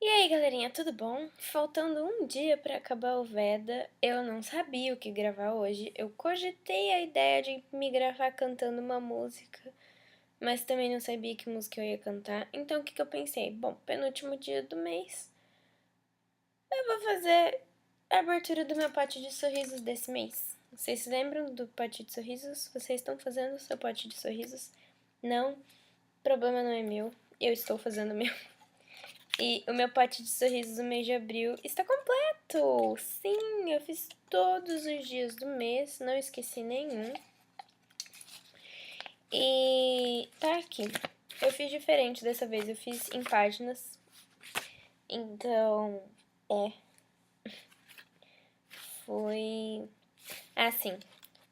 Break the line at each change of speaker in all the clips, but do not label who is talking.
E aí, galerinha, tudo bom? Faltando um dia pra acabar o Veda, eu não sabia o que gravar hoje. Eu cogitei a ideia de me gravar cantando uma música, mas também não sabia que música eu ia cantar. Então, o que eu pensei? Bom, penúltimo dia do mês, eu vou fazer a abertura do meu pote de sorrisos desse mês. Vocês se lembram do pote de sorrisos? Vocês estão fazendo o seu pote de sorrisos? Não? O problema não é meu, eu estou fazendo o meu. E o meu pote de sorrisos do mês de abril está completo! Sim, eu fiz todos os dias do mês, não esqueci nenhum. E tá aqui. Eu fiz diferente dessa vez, eu fiz em páginas. Então, foi assim.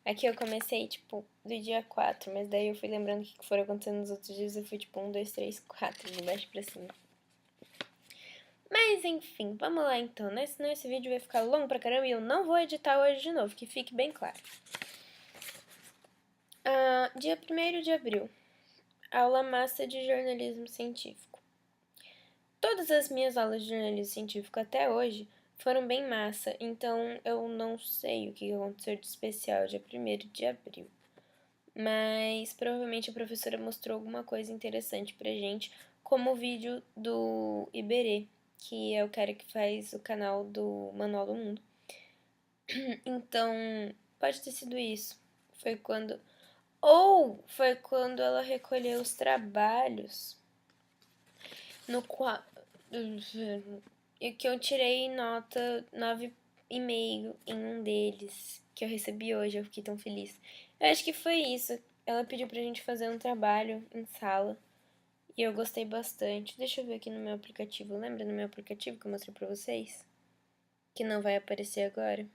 Aqui eu comecei, tipo, do dia 4, mas daí eu fui lembrando o que foram acontecendo nos outros dias. Eu fui, tipo, 1, 2, 3, 4, de baixo pra cima. Mas enfim, vamos lá então, né? Senão esse vídeo vai ficar longo pra caramba e eu não vou editar hoje de novo, que fique bem claro. Dia 1º de abril, aula massa de jornalismo científico. Todas as minhas aulas de jornalismo científico até hoje foram bem massa, então eu não sei o que aconteceu de especial dia 1º de abril. Mas provavelmente a professora mostrou alguma coisa interessante pra gente, como o vídeo do Iberê, que é o cara que faz o canal do Manual do Mundo. Então, pode ter sido isso. Foi quando. Ou foi quando ela recolheu os trabalhos no qual. E que eu tirei nota 9,5 em um deles, que eu recebi hoje, eu fiquei tão feliz. Eu acho que foi isso. Ela pediu pra gente fazer um trabalho em sala. E eu gostei bastante. Deixa eu ver aqui no meu aplicativo. Lembra no meu aplicativo que eu mostrei pra vocês? Que não vai aparecer agora?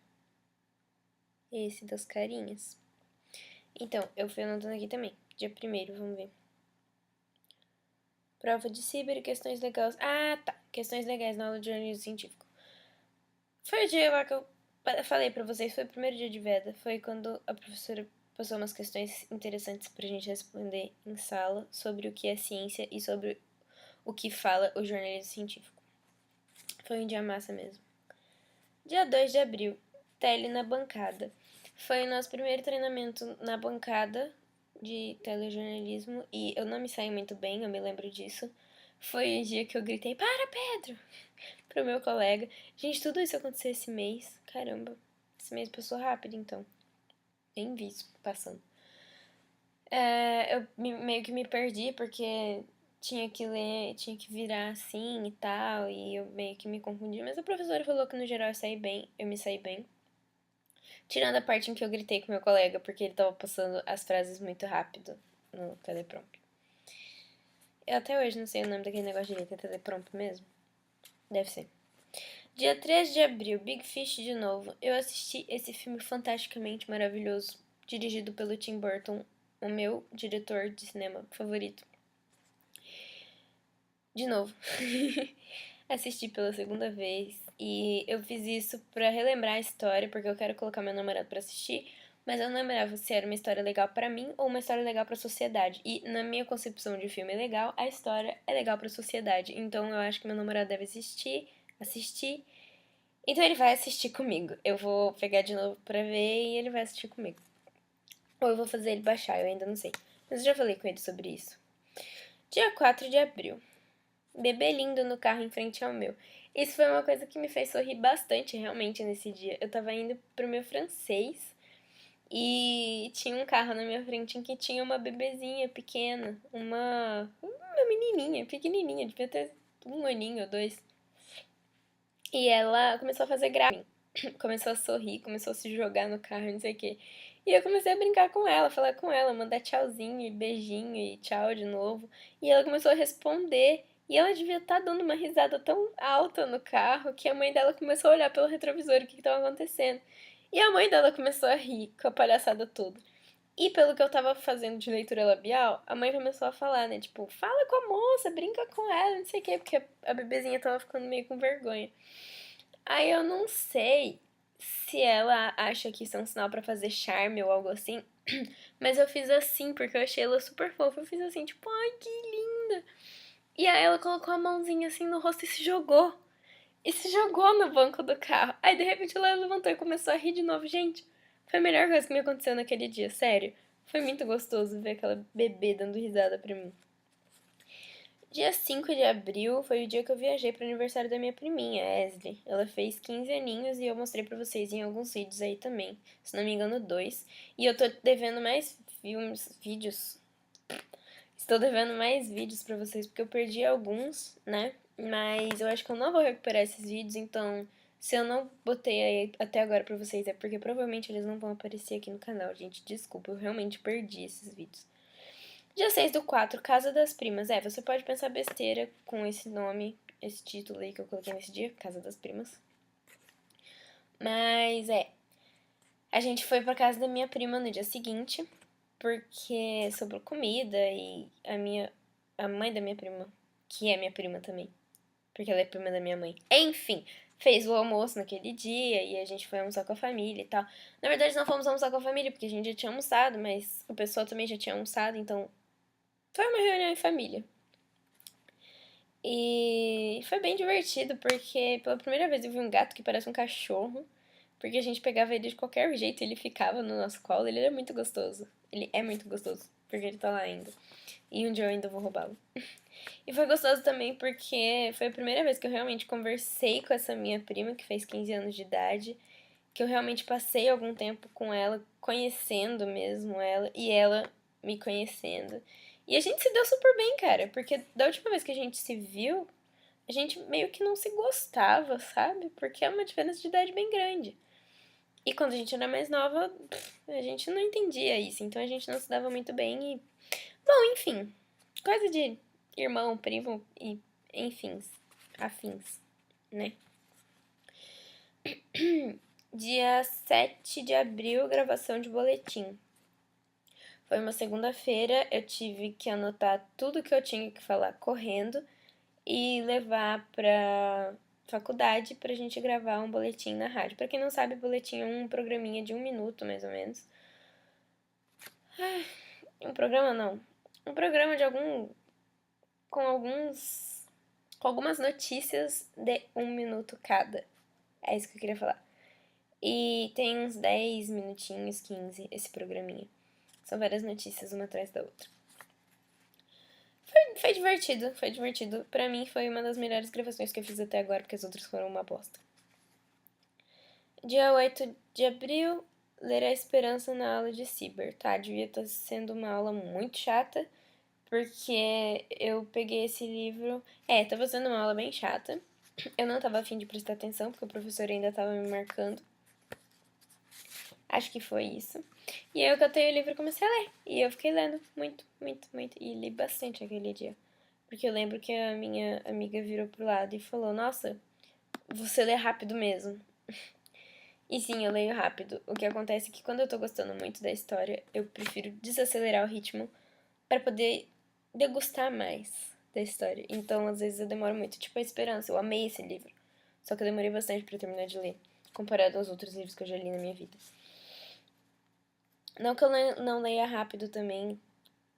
Esse das carinhas. Então, eu fui anotando aqui também. Dia 1º, vamos ver. Prova de ciber e questões legais. Ah, tá. Questões legais na aula de jornalismo científico. Foi o dia lá que eu falei pra vocês, foi o primeiro dia de Veda. Foi quando a professora passou umas questões interessantes pra gente responder em sala sobre o que é ciência e sobre o que fala o jornalismo científico. Foi um dia massa mesmo. Dia 2 de abril, tele na bancada. Foi o nosso primeiro treinamento na bancada de telejornalismo e eu não me saí muito bem, eu me lembro disso. Foi o dia que eu gritei, para Pedro, pro meu colega. Gente, tudo isso aconteceu esse mês, caramba. Esse mês passou rápido, então. Nem vi isso passando. Eu meio que me perdi porque tinha que ler, tinha que virar assim e tal, e eu meio que me confundi. Mas a professora falou que no geral eu saí bem, eu me saí bem. Tirando a parte em que eu gritei com meu colega, porque ele tava passando as frases muito rápido no teleprompter. Eu até hoje não sei o nome daquele negócio direito, é teleprompter mesmo? Deve ser. Dia 3 de abril, Big Fish de novo. Eu assisti esse filme fantasticamente maravilhoso, dirigido pelo Tim Burton, o meu diretor de cinema favorito. De novo. Assisti pela segunda vez e eu fiz isso pra relembrar a história, porque eu quero colocar meu namorado pra assistir, mas eu não lembrava se era uma história legal pra mim ou uma história legal pra sociedade. E na minha concepção de filme legal, a história é legal pra sociedade. Então eu acho que meu namorado deve assistir. Então ele vai assistir comigo. Eu vou pegar de novo pra ver e ele vai assistir comigo. Ou eu vou fazer ele baixar, eu ainda não sei. Mas eu já falei com ele sobre isso. Dia 4 de abril. Bebê lindo no carro em frente ao meu. Isso foi uma coisa que me fez sorrir bastante realmente nesse dia. Eu tava indo pro meu francês e tinha um carro na minha frente em que tinha uma bebezinha pequena, uma menininha, pequenininha, devia ter 1 aninho ou 2. E ela começou a fazer graça, começou a sorrir, começou a se jogar no carro, não sei o quê. E eu comecei a brincar com ela, falar com ela, mandar tchauzinho e beijinho e tchau de novo. E ela começou a responder. E ela devia estar dando uma risada tão alta no carro que a mãe dela começou a olhar pelo retrovisor o que estava acontecendo. E a mãe dela começou a rir com a palhaçada toda. E pelo que eu tava fazendo de leitura labial, a mãe começou a falar, né? Tipo, fala com a moça, brinca com ela, não sei o quê, porque a bebezinha tava ficando meio com vergonha. Aí eu não sei se ela acha que isso é um sinal pra fazer charme ou algo assim, mas eu fiz assim porque eu achei ela super fofa. Eu fiz assim, tipo, ai, que linda. E aí ela colocou a mãozinha assim no rosto e se jogou. E se jogou no banco do carro. Aí de repente ela levantou e começou a rir de novo. Gente, foi a melhor coisa que me aconteceu naquele dia, sério. Foi muito gostoso ver aquela bebê dando risada pra mim. Dia 5 de abril foi o dia que eu viajei pro aniversário da minha priminha, Esley. Ela fez 15 aninhos e eu mostrei pra vocês em alguns vídeos aí também. Se não me engano, 2. E eu tô devendo mais vídeos. Estou devendo mais vídeos pra vocês porque eu perdi alguns, né? Mas eu acho que eu não vou recuperar esses vídeos, então se eu não botei aí até agora pra vocês é porque provavelmente eles não vão aparecer aqui no canal, gente. Desculpa, eu realmente perdi esses vídeos. Dia 6/4, Casa das Primas. Você pode pensar besteira com esse nome, esse título aí que eu coloquei nesse dia, Casa das Primas. Mas a gente foi pra casa da minha prima no dia seguinte, porque sobrou comida e a mãe da minha prima, que é minha prima também, porque ela é prima da minha mãe. Enfim, fez o almoço naquele dia e a gente foi almoçar com a família e tal. Na verdade, não fomos almoçar com a família, porque a gente já tinha almoçado, mas o pessoal também já tinha almoçado, então foi uma reunião em família. E foi bem divertido, porque pela primeira vez eu vi um gato que parece um cachorro. Porque a gente pegava ele de qualquer jeito e ele ficava no nosso colo. Ele era muito gostoso. Ele é muito gostoso, porque ele tá lá ainda. E um dia eu ainda vou roubá-lo. E foi gostoso também porque foi a primeira vez que eu realmente conversei com essa minha prima, que fez 15 anos de idade. Que eu realmente passei algum tempo com ela, conhecendo mesmo ela, e ela me conhecendo. E a gente se deu super bem, cara, porque da última vez que a gente se viu, a gente meio que não se gostava, sabe? Porque é uma diferença de idade bem grande. E quando a gente era mais nova, a gente não entendia isso, então a gente não se dava muito bem e. Bom, enfim. Coisa de irmão, primo e enfim, afins, né? Dia 7 de abril, gravação de boletim. Foi uma segunda-feira, eu tive que anotar tudo que eu tinha que falar correndo e levar pra faculdade pra gente gravar um boletim na rádio. Pra quem não sabe, boletim é um programinha de 1 minuto, mais ou menos. Um programa não. Um programa de algum. Com alguns. Com algumas notícias de 1 minuto cada. É isso que eu queria falar. E tem uns 10 minutinhos, 15, esse programinha. São várias notícias, uma atrás da outra. Foi divertido, foi divertido. Pra mim foi uma das melhores gravações que eu fiz até agora, porque as outras foram uma bosta. Dia 8 de abril, ler a esperança na aula de ciber, tá? Devia estar sendo uma aula muito chata, porque eu peguei esse livro. Tava sendo uma aula bem chata. Eu não tava afim de prestar atenção, porque o professor ainda tava me marcando. Acho que foi isso. E aí eu catei o livro e comecei a ler. E eu fiquei lendo muito, muito, muito. E li bastante aquele dia. Porque eu lembro que a minha amiga virou pro lado e falou: Nossa, você lê rápido mesmo. E sim, eu leio rápido. O que acontece é que quando eu tô gostando muito da história, eu prefiro desacelerar o ritmo para poder degustar mais da história. Então, às vezes eu demoro muito. Tipo, A Esperança. Eu amei esse livro. Só que eu demorei bastante para terminar de ler, comparado aos outros livros que eu já li na minha vida. Não que eu não leia rápido também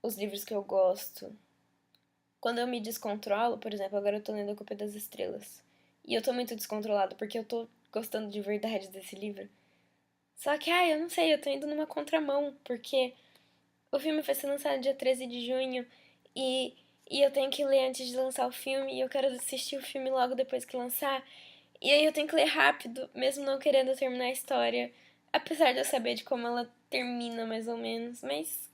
os livros que eu gosto. Quando eu me descontrolo, por exemplo, agora eu tô lendo A Culpa é das Estrelas. E eu tô muito descontrolada porque eu tô gostando de verdade desse livro. Só que, eu não sei, eu tô indo numa contramão, porque o filme vai ser lançado dia 13 de junho e, e eu tenho que ler antes de lançar o filme e eu quero assistir o filme logo depois que lançar. E aí eu tenho que ler rápido, mesmo não querendo terminar a história, apesar de eu saber de como ela termina mais ou menos, mas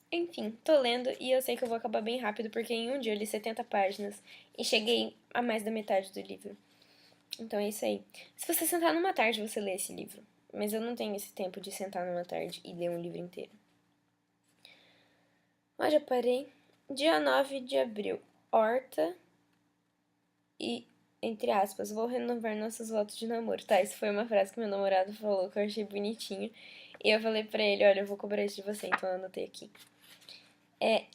enfim, tô lendo e eu sei que eu vou acabar bem rápido porque em um dia eu li 70 páginas e cheguei a mais da metade do livro. Então é isso aí. Se você sentar numa tarde, você lê esse livro. Mas eu não tenho esse tempo de sentar numa tarde e ler um livro inteiro. Mas já parei. Dia 9 de abril. Horta e, entre aspas, vou renovar nossos votos de namoro. Tá, isso foi uma frase que meu namorado falou que eu achei bonitinho. E eu falei pra ele, olha, eu vou cobrar isso de você, então eu anotei aqui.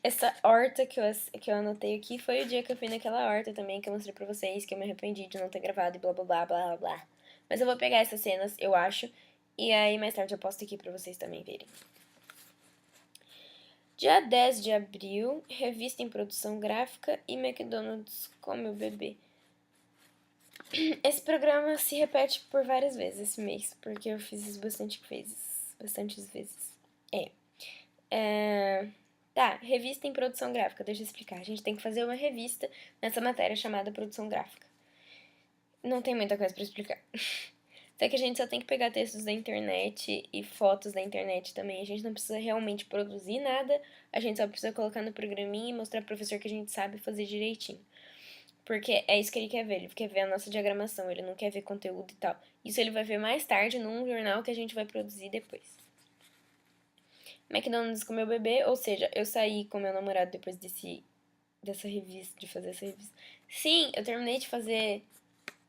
Essa horta que eu anotei aqui foi o dia que eu fui naquela horta também, que eu mostrei pra vocês, que eu me arrependi de não ter gravado e blá blá blá blá blá. Mas eu vou pegar essas cenas, eu acho, e aí mais tarde eu posto aqui pra vocês também verem. Dia 10 de abril, revista em produção gráfica e McDonald's com meu bebê. Esse programa se repete por várias vezes esse mês, porque eu fiz isso bastantes vezes. Tá, revista em produção gráfica, deixa eu explicar. A gente tem que fazer uma revista nessa matéria chamada produção gráfica. Não tem muita coisa pra explicar. Só que a gente só tem que pegar textos da internet e fotos da internet também. A gente não precisa realmente produzir nada, a gente só precisa colocar no programinha e mostrar pro professor que a gente sabe fazer direitinho. Porque é isso que ele quer ver, ele quer ver a nossa diagramação, ele não quer ver conteúdo e tal. Isso ele vai ver mais tarde num jornal que a gente vai produzir depois. McDonald's com meu bebê, ou seja, eu saí com meu namorado depois dessa revista, de fazer essa revista. Sim, eu terminei de fazer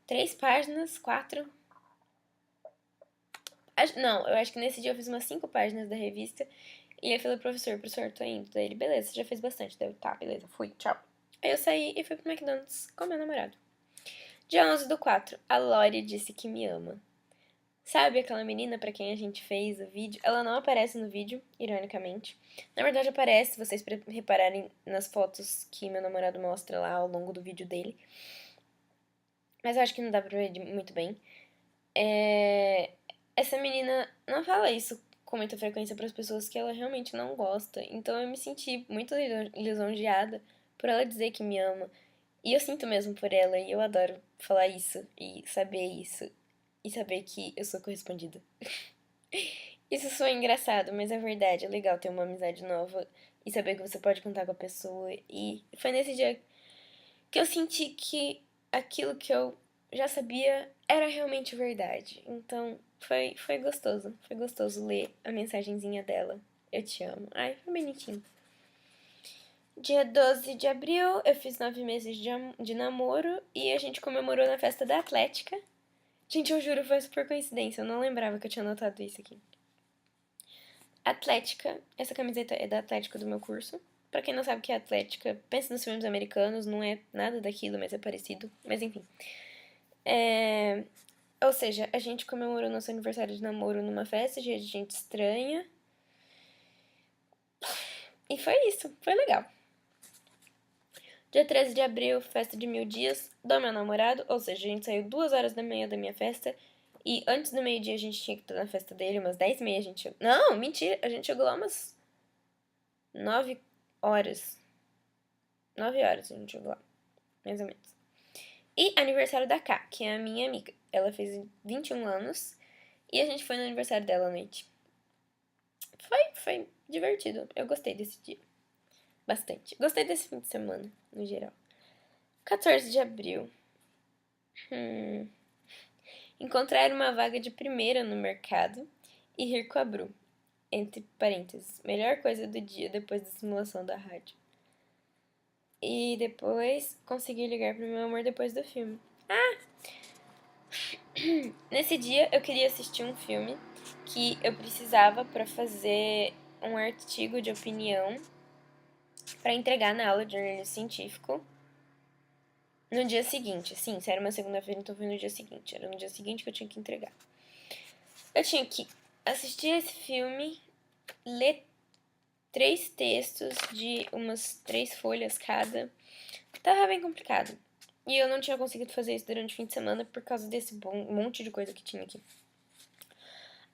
3 páginas, 4. Não, eu acho que nesse dia eu fiz umas 5 páginas da revista. E eu falei, professor, tô indo. Daí ele, beleza, você já fez bastante. Daí eu, tá, beleza, fui, tchau. Aí eu saí e fui pro McDonald's com meu namorado. Dia 11/4, a Lori disse que me ama. Sabe aquela menina pra quem a gente fez o vídeo? Ela não aparece no vídeo, ironicamente. Na verdade aparece, se vocês repararem nas fotos que meu namorado mostra lá ao longo do vídeo dele. Mas eu acho que não dá pra ver muito bem. Essa menina não fala isso com muita frequência para as pessoas que ela realmente não gosta. Então eu me senti muito lisonjeada por ela dizer que me ama. E eu sinto mesmo por ela, e eu adoro falar isso, e saber que eu sou correspondida. Isso soa engraçado, mas é verdade, é legal ter uma amizade nova e saber que você pode contar com a pessoa. E foi nesse dia que eu senti que aquilo que eu já sabia era realmente verdade. Então foi gostoso. Foi gostoso ler a mensagenzinha dela. Eu te amo. Ai, foi bonitinho. Dia 12 de abril, eu fiz 9 meses de namoro e a gente comemorou na festa da Atlética. Gente, eu juro, foi super coincidência. Eu não lembrava que eu tinha anotado isso aqui. Atlética, essa camiseta é da Atlética do meu curso. Pra quem não sabe o que é Atlética, pensa nos filmes americanos, não é nada daquilo, mas é parecido. Mas enfim. Ou seja, a gente comemorou nosso aniversário de namoro numa festa de gente estranha. E foi isso, foi legal. Dia 13 de abril, festa de 1000 dias do meu namorado. Ou seja, a gente saiu 2 horas da manhã da minha festa. E antes do meio-dia a gente tinha que estar na festa dele, umas 10h30 a gente chegou. Não, mentira, a gente chegou lá umas 9 horas. 9 horas a gente chegou lá, mais ou menos. E aniversário da Ká, que é a minha amiga. Ela fez 21 anos e a gente foi no aniversário dela à noite. Foi divertido. Eu gostei desse dia. Bastante. Gostei desse fim de semana, no geral. 14 de abril. Encontrar uma vaga de primeira no mercado e rir com a Bru. Entre parênteses, melhor coisa do dia depois da simulação da rádio. E depois conseguir ligar pro meu amor depois do filme. Nesse dia eu queria assistir um filme que eu precisava pra fazer um artigo de opinião pra entregar na aula de jornalismo científico no dia seguinte. Sim, se era uma segunda-feira, então foi no dia seguinte. Era no dia seguinte que eu tinha que entregar. Eu tinha que assistir esse filme, ler 3 textos de umas 3 folhas cada. Tava bem complicado. E eu não tinha conseguido fazer isso durante o fim de semana por causa desse monte de coisa que tinha aqui.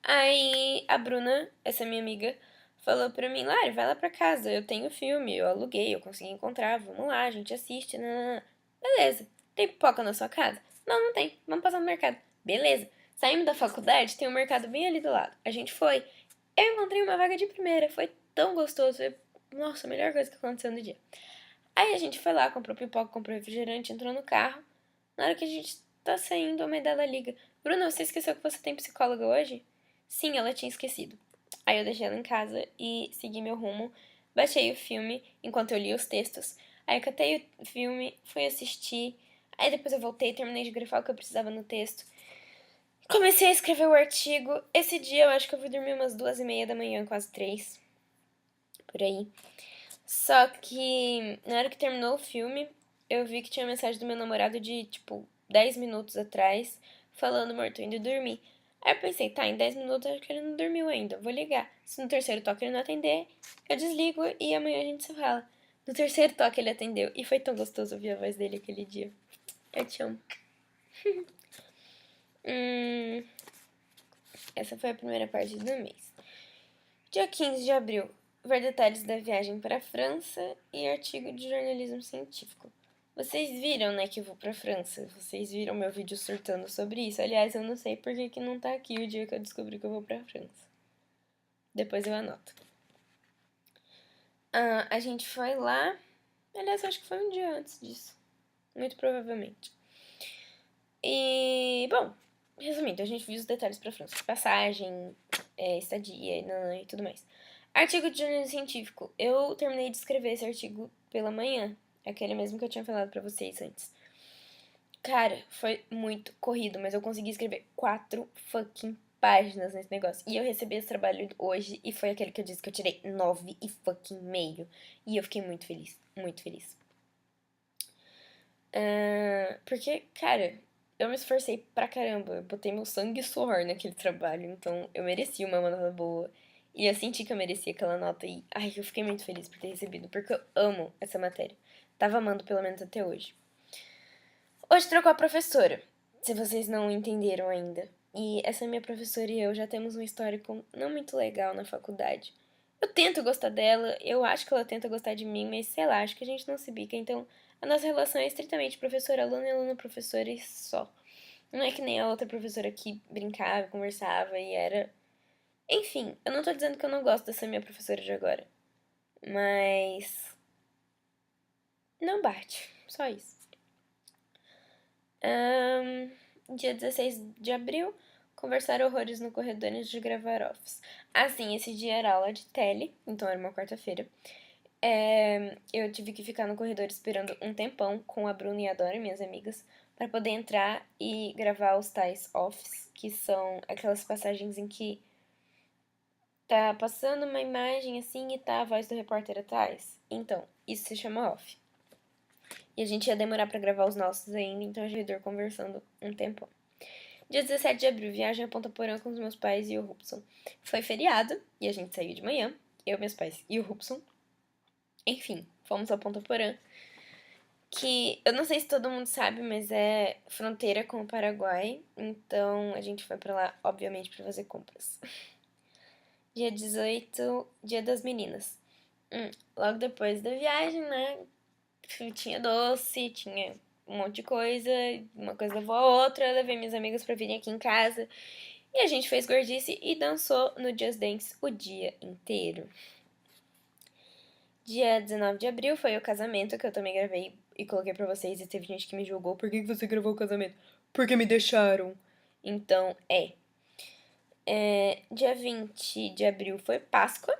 Aí a Bruna, essa minha amiga, falou pra mim, Lari, vai lá pra casa, eu tenho filme, eu aluguei, eu consegui encontrar, vamos lá, a gente assiste, nanana. Beleza. Tem pipoca na sua casa? Não, não tem. Vamos passar no mercado. Beleza. Saindo da faculdade, tem um mercado bem ali do lado. A gente foi. Eu encontrei uma vaga de primeira, foi tão gostoso. Nossa, a melhor coisa que aconteceu no dia. Aí a gente foi lá, comprou pipoca, comprou refrigerante, entrou no carro. Na hora que a gente tá saindo, a mãe dela liga. Bruna, você esqueceu que você tem psicóloga hoje? Sim, ela tinha esquecido. Aí eu deixei ela em casa e segui meu rumo. Baixei o filme enquanto eu li os textos. Aí eu catei o filme, fui assistir. Aí depois eu voltei, terminei de grifar o que eu precisava no texto. Comecei a escrever o artigo. Esse dia eu acho que eu fui dormir umas 2h30 da manhã, quase 3. Por aí. Só que na hora que terminou o filme, eu vi que tinha mensagem do meu namorado de, tipo, 10 minutos atrás, falando, amor, tô indo dormir. Aí eu pensei, tá, em 10 minutos acho que ele não dormiu ainda, vou ligar. Se no terceiro toque ele não atender, eu desligo e amanhã a gente se fala. No terceiro toque ele atendeu e foi tão gostoso ouvir a voz dele aquele dia. Eu te amo. Essa foi a primeira parte do mês. Dia 15 de abril, ver detalhes da viagem para a França e artigo de jornalismo científico. Vocês viram, né, que eu vou pra França? Vocês viram meu vídeo surtando sobre isso? Aliás, eu não sei por que não tá aqui o dia que eu descobri que eu vou pra França. Depois eu anoto. A gente foi lá. Aliás, acho que foi um dia antes disso. Muito provavelmente. E, bom, resumindo, a gente viu os detalhes pra França. Passagem, estadia e tudo mais. Artigo de jornalismo científico. Eu terminei de escrever esse artigo pela manhã. Aquele mesmo que eu tinha falado pra vocês antes. Cara, foi muito corrido, mas eu consegui escrever 4 fucking páginas nesse negócio. E eu recebi esse trabalho hoje e foi aquele que eu disse que eu tirei 9 e fucking meio. E eu fiquei muito feliz, muito feliz. Porque, cara, eu me esforcei pra caramba. Eu botei meu sangue e suor naquele trabalho, então eu merecia uma nota boa. E eu senti que eu merecia aquela nota e, ai, eu fiquei muito feliz por ter recebido, porque eu amo essa matéria. Tava amando pelo menos até hoje. Hoje trocou a professora, se vocês não entenderam ainda. E essa minha professora e eu já temos um histórico não muito legal na faculdade. Eu tento gostar dela, eu acho que ela tenta gostar de mim, mas sei lá, acho que a gente não se bica. Então, a nossa relação é estritamente professor-aluno e aluno-professor e só. Não é que nem a outra professora que brincava, conversava e era. Enfim, eu não tô dizendo que eu não gosto dessa minha professora de agora. Mas. Não bate. Só isso. Dia 16 de abril, conversar horrores no corredor antes de gravar office. Sim, esse dia era aula de tele, então era uma quarta-feira. Eu tive que ficar no corredor esperando um tempão com a Bruna e a Dora, minhas amigas, para poder entrar e gravar os tais offs, que são aquelas passagens em que tá passando uma imagem assim e tá a voz do repórter atrás. Então, isso se chama off. E a gente ia demorar pra gravar os nossos ainda, então a gente ia conversando um tempão. Dia 17 de abril, viagem a Ponta Porã com os meus pais e o Rupson. Foi feriado e a gente saiu de manhã, eu, meus pais e o Rupson. Enfim, fomos a Ponta Porã, que eu não sei se todo mundo sabe, mas é fronteira com o Paraguai, então a gente foi pra lá, obviamente, pra fazer compras. Dia 18, Dia das Meninas. Logo depois da viagem, né, tinha doce, tinha um monte de coisa, uma coisa levou a outra, eu levei minhas amigas pra virem aqui em casa. E a gente fez gordice e dançou no Just Dance o dia inteiro. Dia 19 de abril foi o casamento, que eu também gravei e coloquei pra vocês. E teve gente que me julgou. Por que você gravou o casamento? Porque me deixaram. Então, dia 20 de abril foi Páscoa.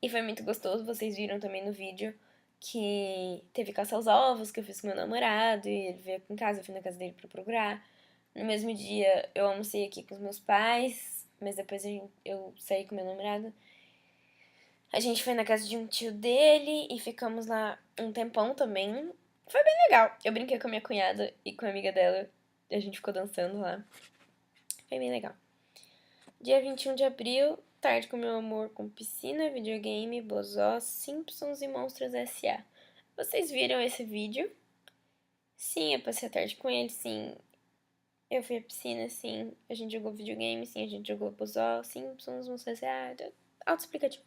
E foi muito gostoso. Vocês viram também no vídeo que teve caça aos ovos, que eu fiz com meu namorado. E ele veio aqui em casa, eu fui na casa dele pra procurar. No mesmo dia, eu almocei aqui com os meus pais, mas depois eu saí com meu namorado. A gente foi na casa de um tio dele e ficamos lá um tempão também. Foi bem legal. Eu brinquei com a minha cunhada e com a amiga dela. A gente ficou dançando lá. Foi bem legal. Dia 21 de abril, tarde com meu amor com piscina, videogame, bozó, Simpsons e Monstros S.A. Vocês viram esse vídeo? Sim, eu passei a tarde com ele, sim. Eu fui à piscina, sim. A gente jogou videogame, sim. A gente jogou bozó, Simpsons, Monstros S.A. Autoexplicativo.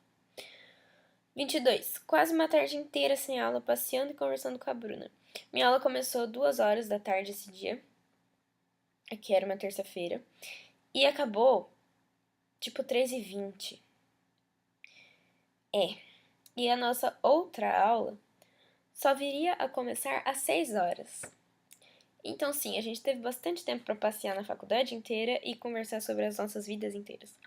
22. Quase uma tarde inteira sem aula, passeando e conversando com a Bruna. Minha aula começou 2 horas da tarde esse dia. Aqui era uma terça-feira. E acabou, tipo, 3h20. E a nossa outra aula só viria a começar às 6 horas. Então, sim, a gente teve bastante tempo para passear na faculdade inteira e conversar sobre as nossas vidas inteiras.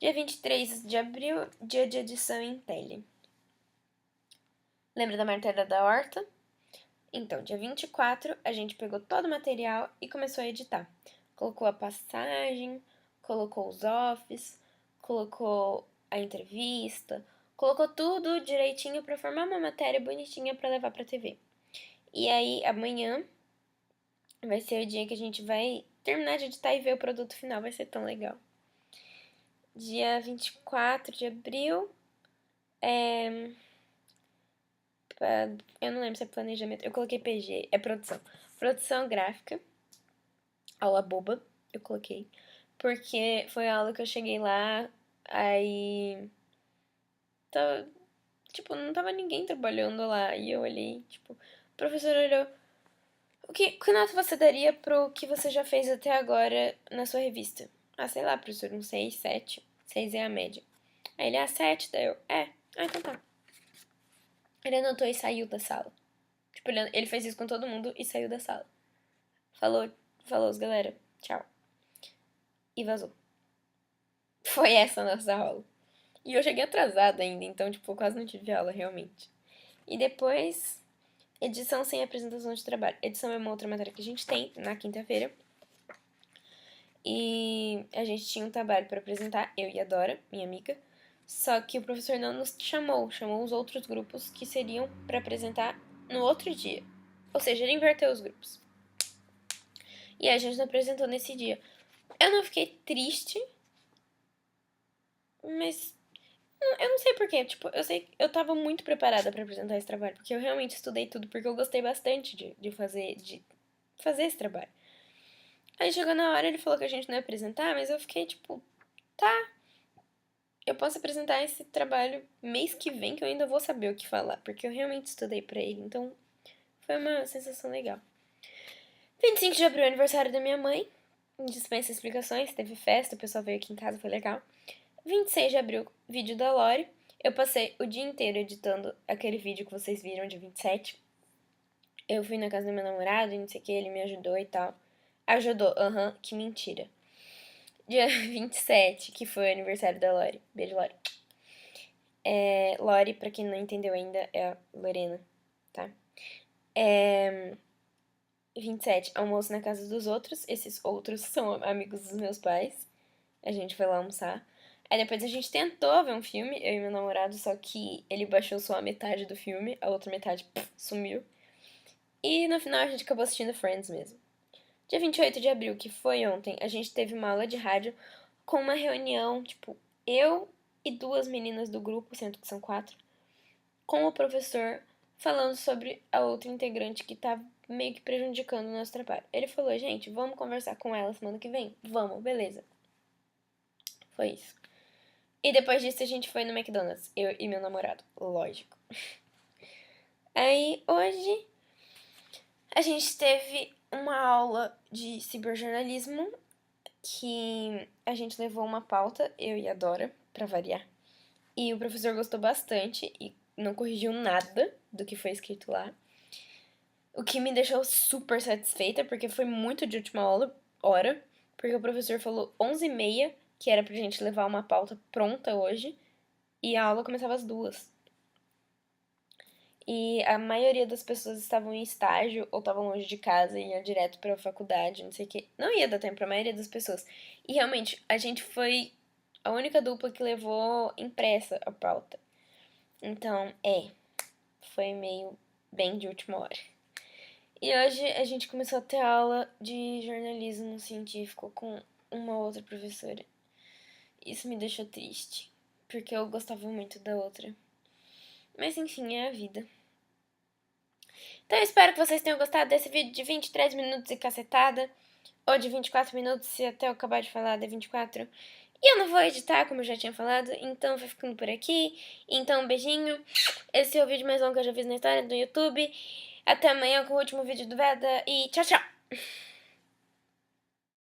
Dia 23 de abril, dia de edição em tele. Lembra da matéria da horta? Então, dia 24, a gente pegou todo o material e começou a editar. Colocou a passagem, colocou os offs, colocou a entrevista, colocou tudo direitinho para formar uma matéria bonitinha para levar para TV. E aí, amanhã vai ser o dia que a gente vai terminar de editar e ver o produto final, vai ser tão legal. Dia 24 de abril, eu não lembro se é planejamento, eu coloquei PG, é produção. Produção gráfica, aula boba, eu coloquei. Porque foi a aula que eu cheguei lá, aí... Tá, tipo, não tava ninguém trabalhando lá. E eu olhei, tipo, o professor olhou. Que nota você daria pro que você já fez até agora na sua revista? Ah, sei lá, professor, um 6, 7. 6 é a média. Aí ele, 7, daí eu, Ah, então tá. Ele anotou e saiu da sala. Tipo, ele fez isso com todo mundo e saiu da sala. Falou, galera, tchau. E vazou. Foi essa a nossa aula. E eu cheguei atrasada ainda, então, tipo, quase não tive aula, realmente. E depois, edição sem apresentação de trabalho. Edição é uma outra matéria que a gente tem na quinta-feira. E a gente tinha um trabalho para apresentar, eu e a Dora, minha amiga. Só que o professor não nos chamou os outros grupos que seriam para apresentar no outro dia. Ou seja, ele inverteu os grupos. E a gente não apresentou nesse dia. Eu não fiquei triste, mas eu não sei porquê. Tipo, eu sei que eu tava muito preparada para apresentar esse trabalho, porque eu realmente estudei tudo, porque eu gostei bastante de fazer esse trabalho. Aí chegou na hora, ele falou que a gente não ia apresentar, mas eu fiquei tipo, tá, eu posso apresentar esse trabalho mês que vem, que eu ainda vou saber o que falar, porque eu realmente estudei pra ele, então foi uma sensação legal. 25 de abril é aniversário da minha mãe, dispensa explicações, teve festa, o pessoal veio aqui em casa, foi legal. 26 de abril, vídeo da Lori. Eu passei o dia inteiro editando aquele vídeo que vocês viram de 27. Eu fui na casa do meu namorado e não sei o que, ele me ajudou e tal. Ajudou, que mentira. Dia 27, que foi o aniversário da Lori. Beijo, Lori. Lori, pra quem não entendeu ainda, é a Lorena, tá? 27, almoço na casa dos outros. Esses outros são amigos dos meus pais. A gente foi lá almoçar. Aí depois a gente tentou ver um filme, eu e meu namorado, só que ele baixou só a metade do filme, a outra metade sumiu. E no final a gente acabou assistindo Friends mesmo. Dia 28 de abril, que foi ontem, a gente teve uma aula de rádio com uma reunião, tipo, eu e duas meninas do grupo, sendo que são 4, com o professor falando sobre a outra integrante que tá meio que prejudicando o nosso trabalho. Ele falou, gente, vamos conversar com ela semana que vem? Vamos, beleza. Foi isso. E depois disso a gente foi no McDonald's, eu e meu namorado, lógico. Aí hoje a gente teve uma aula de ciberjornalismo que a gente levou uma pauta, eu e a Dora, pra variar. E o professor gostou bastante e não corrigiu nada do que foi escrito lá. O que me deixou super satisfeita, porque foi muito de última hora, porque o professor falou 11h30 que era pra gente levar uma pauta pronta hoje, e a aula começava às 2h. E a maioria das pessoas estavam em estágio ou estavam longe de casa e iam direto pra faculdade, não sei o que. Não ia dar tempo pra maioria das pessoas. E realmente, a gente foi a única dupla que levou impressa a pauta. Então, foi meio bem de última hora. E hoje a gente começou a ter aula de jornalismo científico com uma outra professora. Isso me deixou triste, porque eu gostava muito da outra. Mas enfim, é a vida. Então eu espero que vocês tenham gostado desse vídeo de 23 minutos e cacetada. Ou de 24 minutos, se até eu acabar de falar de 24. E eu não vou editar, como eu já tinha falado, então vai ficando por aqui. Então um beijinho. Esse é o vídeo mais longo que eu já fiz na história do YouTube. Até amanhã com o último vídeo do Veda e tchau, tchau!